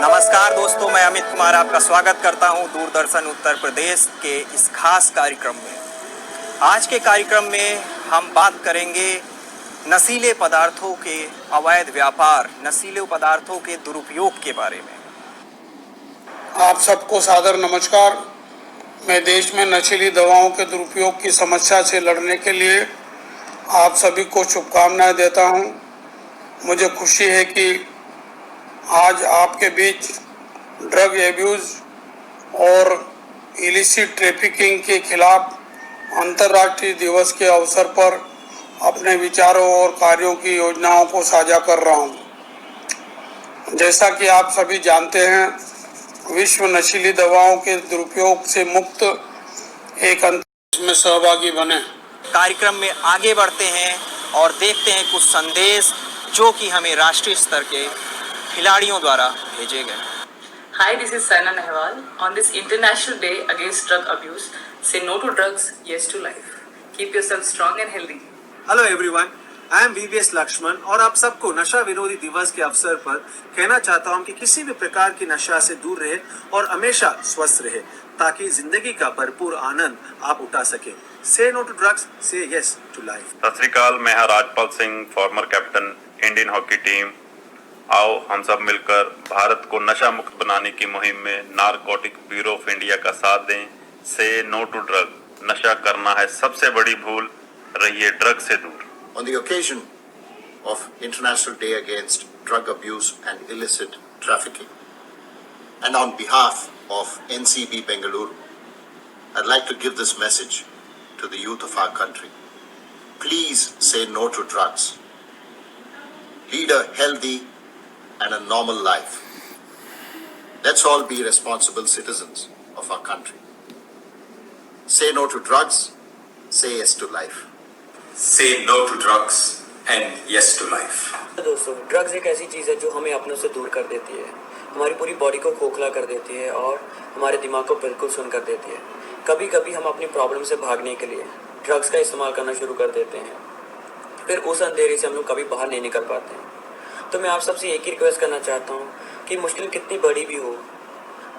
नमस्कार दोस्तों, मैं अमित कुमार आपका स्वागत करता हूं दूरदर्शन उत्तर प्रदेश के इस खास कार्यक्रम में। आज के कार्यक्रम में हम बात करेंगे नशीले पदार्थों के अवैध व्यापार, नशीले पदार्थों के दुरुपयोग के बारे में। आप सबको सादर नमस्कार। मैं देश में नशीली दवाओं के दुरुपयोग की समस्या से लड़ने के लिए आप सभी को शुभकामनाएं देता हूं। मुझे खुशी है कि आज आपके बीच ड्रग एब्यूज़ और इलिसिट ट्रैफिकिंग के खिलाफ अंतर्राष्ट्रीय दिवस के अवसर पर अपने विचारों और कार्यों की योजनाओं को साझा कर रहा हूं। जैसा कि आप सभी जानते हैं, विश्व नशीली दवाओं के दुरुपयोग से मुक्त एक अंतरिक्ष में सहभागी बने। कार्यक्रम में आगे बढ़ते हैं और देखते हैं कुछ संदेश जो कि हमें राष्ट्रीय स्तर के खिलाड़ियों द्वारा भेजे गए। Hi, this is Saina Nehwal. On this International Day Against Drug Abuse, say no to drugs, yes to life. Keep yourself strong and healthy. Hello everyone, I am VVS Laxman और आप सबको नशा विरोधी दिवस के अवसर पर कहना चाहता हूं कि किसी भी प्रकार की नशा से दूर रहे और हमेशा स्वस्थ रहे ताकि जिंदगी का भरपूर आनंद आप उठा सके। से नो टू ड्रग्स, से यस टू लाइफ। सत श्री अकाल, मैं Rajpal Singh, former captain Indian hockey team. आओ हम सब मिलकर भारत को नशा मुक्त बनाने की मुहिम में नारकोटिक ब्यूरो ऑफ इंडिया का साथ दें। से नो टू ड्रग, नशा करना है सबसे बड़ी भूल, रहिए ड्रग से दूर। On the occasion of International Day Against Drug Abuse and Illicit Trafficking, and on behalf of NCB Bengaluru, I'd like to give this message to the youth of our country. Please say no to drugs. Lead a healthy and a normal life. Let's all be responsible citizens of our country. Say no to drugs, say yes to life. Say no to drugs and yes to life. दोस्तों, drugs एक ऐसी चीज़ है जो हमें अपनों से दूर कर देती है, हमारी पूरी बॉडी को खोखला कर देती है और हमारे दिमाग को बिल्कुल सुन कर देती है। कभी कभी हम अपनी प्रॉब्लम से भागने के लिए ड्रग्स का इस्तेमाल करना शुरू कर देते हैं, फिर उस अंधेरे से हम लोग कभी बाहर नहीं निकल पाते हैं। तो मैं आप सबसे एक ही रिक्वेस्ट करना चाहता हूँ कि मुश्किल कितनी बड़ी भी हो,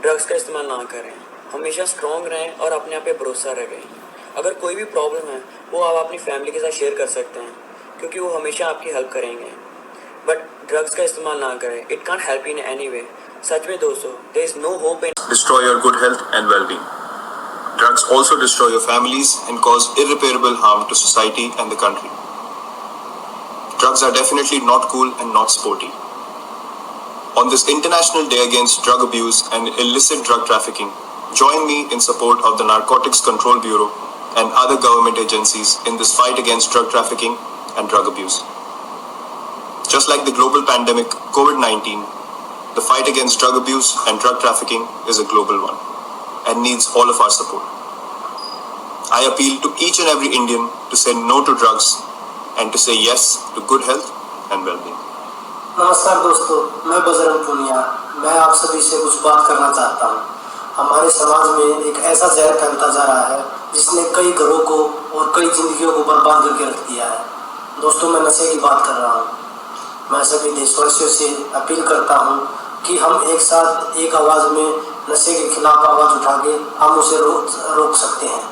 ड्रग्स का इस्तेमाल ना करें, हमेशा स्ट्रॉन्ग रहें और अपने आप पे भरोसा रखें। अगर कोई भी प्रॉब्लम है वो आप अपनी फैमिली के साथ शेयर कर सकते हैं क्योंकि वो हमेशा आपकी हेल्प करेंगे, बट ड्रग्स का इस्तेमाल ना करें। It can't help in any way. सच में दोस्तों, there is no hope in destroy your good health and well-being. Drugs also destroy your families and cause irreparable harm to society and the country. Drugs are definitely not cool and not sporty. On this International Day Against Drug Abuse and Illicit Drug Trafficking, join me in support of the Narcotics Control Bureau and other government agencies in this fight against drug trafficking and drug abuse. Just like the global pandemic COVID-19, the fight against drug abuse and drug trafficking is a global one and needs all of our support. I appeal to each and every Indian to say no to drugs and to say yes to good health and well-being. नमस्कार दोस्तों, मैं बजरंग पुनिया। मैं आप सभी से कुछ बात करना चाहता हूँ। हमारे समाज में एक ऐसा जहर फैलता जा रहा है जिसने कई घरों को और कई जिंदगियों को बर्बाद करके रख दिया है। दोस्तों, मैं नशे की बात कर रहा हूँ। मैं सभी देशवासियों से अपील करता हूँ कि हम एक साथ एक आवाज़ में नशे के खिलाफ आवाज़ उठा के हम उसे रोक सकते हैं।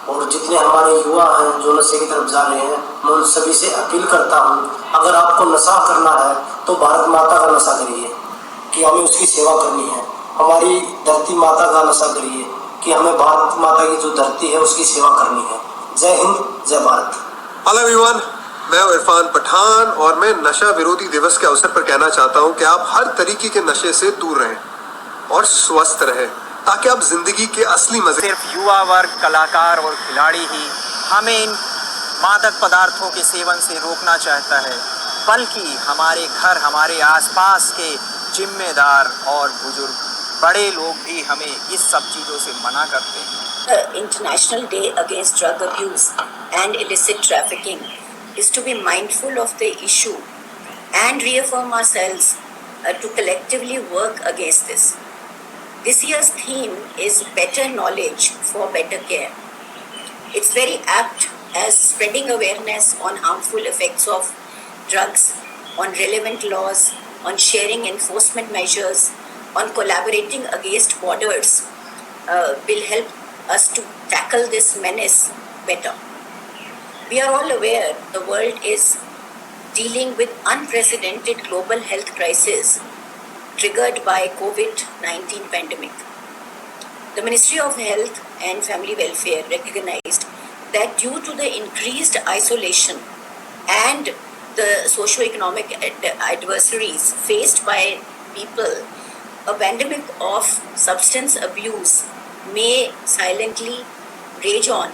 और जितने हमारे युवा हैं जो नशे की तरफ जा रहे हैं, मैं उन सभी से अपील करता हूँ, अगर आपको नशा करना है तो भारत माता का नशा करिए कि हमें उसकी सेवा करनी है। हमारी धरती माता का नशा करिए कि हमें भारत माता की जो धरती है उसकी सेवा करनी है। जय हिंद, जय भारत। हेलो एवरीवन, मैं इरफान पठान और मैं नशा विरोधी दिवस के अवसर पर कहना चाहता हूं कि आप हर तरीके के नशे से दूर रहें और स्वस्थ रहें ताकि आप जिंदगी के असली मजे। सिर्फ युवा वर्ग, कलाकार और खिलाड़ी ही हमें इन मादक पदार्थों के सेवन से रोकना चाहता है, बल्कि हमारे घर, हमारे आसपास के जिम्मेदार और बुजुर्ग बड़े लोग भी हमें इस सब चीज़ों से मना करते हैं। The International Day Against Drug Abuse and Illicit Trafficking is to be mindful of the issue and reaffirm ourselves to collectively work against this. This year's theme is Better Knowledge for Better Care. It's very apt as spreading awareness on harmful effects of drugs on relevant laws, on sharing enforcement measures, on collaborating against borders will help us to tackle this menace better. We are all aware the world is dealing with unprecedented global health crisis triggered by COVID-19 pandemic. The Ministry of Health and Family Welfare recognized that due to the increased isolation and the socio-economic adversaries faced by people, a pandemic of substance abuse may silently rage on.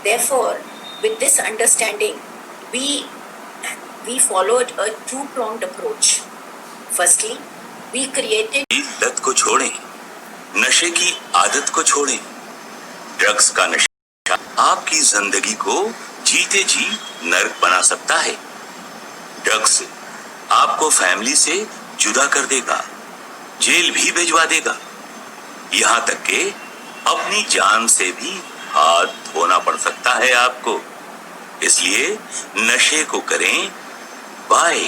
Therefore, with this understanding, we followed a two-pronged approach. Firstly, we created लत को छोड़ें, नशे की आदत को छोड़ें। Drugs का नशा आपकी जिंदगी को जीते जी नर्क बना सकता है। ड्रग्स आपको फैमिली से जुदा कर देगा, जेल भी भिजवा देगा, यहाँ तक कि अपनी जान से भी हाथ धोना पड़ सकता है आपको। इसलिए नशे को करें बाय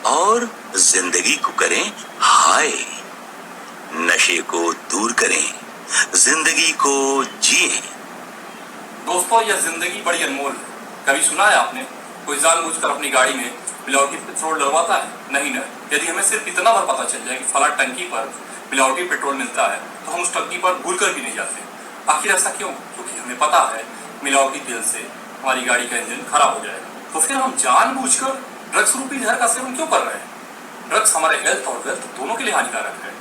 और जिंदगी को करें हाय। नशे को दूर करें, जिंदगी को जिए। दोस्तों, यह जिंदगी बड़ी अनमोल है। कभी सुना है आपने कोई जानबूझकर अपनी गाड़ी में मिलावटी पेट्रोल डलवाता है? नहीं ना। यदि हमें सिर्फ इतना बार पता चल जाए कि फला टंकी पर मिलावटी पेट्रोल मिलता है तो हम उस टंकी पर भूल कर भी नहीं जाते। आखिर ऐसा क्यों? क्योंकि हमें पता है मिलावटी तेल से हमारी गाड़ी का इंजन खराब हो जाएगा। तो फिर हम जानबूझकर ड्रग्स रूपी जहर का सेवन क्यों कर रहे हैं? ड्रग्स हमारे हेल्थ और वेल्थ दोनों के लिए हानिकारक है।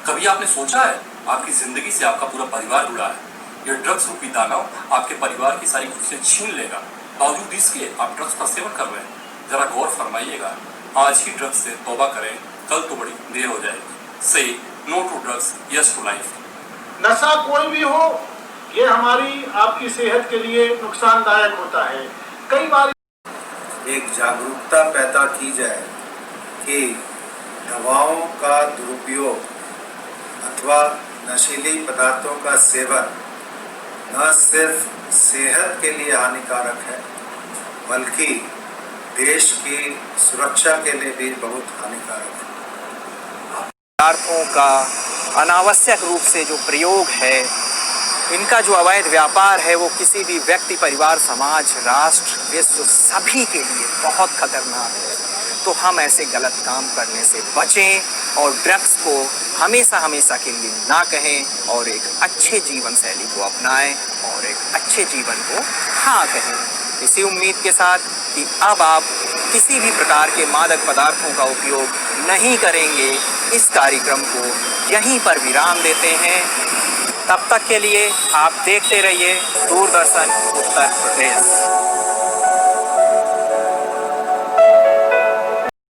कभी आपने सोचा है आपकी जिंदगी से आपका पूरा परिवार जुड़ा है? यह ड्रग्स रूपी दानव आपके परिवार की सारी खुशियां छीन लेगा। बावजूद इसके आप ड्रग्स का सेवन कर रहे हैं। जरा गौर फरमाइएगा। आज ही ड्रग्स से तौबा करें, कल तो बड़ी देर हो जाएगी। Say no to drugs, yes to life. नशा कोई भी हो, ये हमारी आपकी सेहत के लिए नुकसानदायक होता है। कई बार एक जागरूकता पैदा की जाए कि दवाओं का दुरुपयोग अथवा नशीली पदार्थों का सेवन न सिर्फ सेहत के लिए हानिकारक है बल्कि देश की सुरक्षा के लिए भी बहुत हानिकारक है। पदार्थों का अनावश्यक रूप से जो प्रयोग है, इनका जो अवैध व्यापार है, वो किसी भी व्यक्ति, परिवार, समाज, राष्ट्र, विश्व सभी के लिए बहुत खतरनाक है। तो हम ऐसे गलत काम करने से बचें और ड्रग्स को हमेशा हमेशा के लिए ना कहें और एक अच्छे जीवन शैली को अपनाएं और एक अच्छे जीवन को हाँ कहें। इसी उम्मीद के साथ कि अब आप किसी भी प्रकार के मादक पदार्थों का उपयोग नहीं करेंगे, इस कार्यक्रम को यहीं पर विराम देते हैं। तब तक के लिए आप देखते रहिए दूरदर्शन उत्तर प्रदेश।